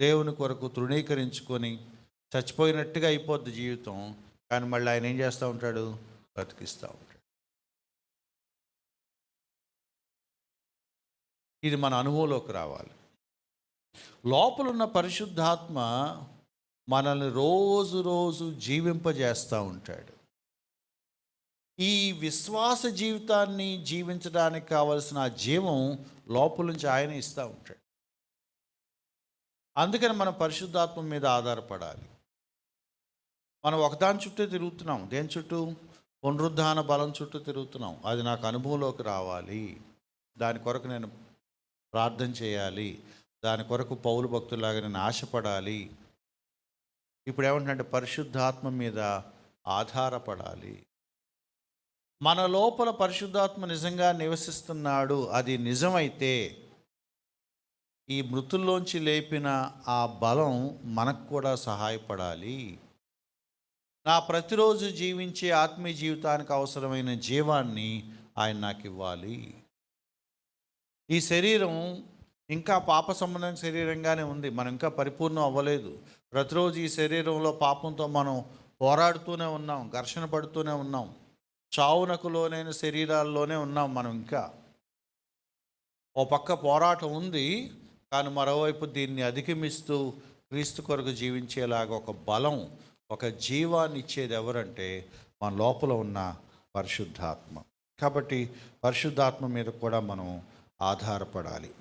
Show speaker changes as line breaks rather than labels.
దేవుని కొరకు తృణీకరించుకొని చచ్చిపోయినట్టుగా అయిపోద్ది జీవితం. కానీ మళ్ళీ ఆయన ఏం చేస్తూ ఉంటాడు? బ్రతికిస్తూ ఉంటాడు. ఇది మన అనుభవంలోకి రావాలి. లోపలున్న పరిశుద్ధాత్మ మనల్ని రోజు రోజు జీవింపజేస్తూ ఉంటాడు. ఈ విశ్వాస జీవితాన్ని జీవించడానికి కావలసిన ఆ జీవం లోపల నుంచి ఆయన ఇస్తూ ఉంటాడు. అందుకని మనం పరిశుద్ధాత్మ మీద ఆధారపడాలి. మనం ఒకదాని చుట్టూ తిరుగుతున్నాం. దేని చుట్టూ? పునరుద్ధాన బలం చుట్టూ తిరుగుతున్నాం. అది నాకు అనుభవంలోకి రావాలి. దాని కొరకు నేను ప్రార్థన చేయాలి. దాని కొరకు పౌలు భక్తులాగా నేను ఆశపడాలి. ఇప్పుడు ఏమంటే పరిశుద్ధాత్మ మీద ఆధారపడాలి. మన లోపల పరిశుద్ధాత్మ నిజంగా నివసిస్తున్నాడు, అది నిజమైతే ఈ మృతుల్లోంచి లేపిన ఆ బలం మనకు కూడా సహాయపడాలి. నా ప్రతిరోజు జీవించే ఆత్మీయ జీవితానికి అవసరమైన జీవాన్ని ఆయన నాకు ఇవ్వాలి. ఈ శరీరం ఇంకా పాప సంబంధమైన శరీరంగానే ఉంది. మనం ఇంకా పరిపూర్ణం అవ్వలేదు. ప్రతిరోజు ఈ శరీరంలో పాపంతో మనం పోరాడుతూనే ఉన్నాం, ఘర్షణ పడుతూనే ఉన్నాం, చావునకు లోనైన శరీరాల్లోనే ఉన్నాం మనం. ఇంకా ఓ పక్క పోరాటం ఉంది, కానీ మరోవైపు దీన్ని అధిగమిస్తూ క్రీస్తు కొరకు జీవించేలాగా ఒక బలం, ఒక జీవాన్ని ఇచ్చేది ఎవరంటే మన లోపల ఉన్న పరిశుద్ధాత్మ. కాబట్టి పరిశుద్ధాత్మ మీద కూడా మనం ఆధారపడాలి.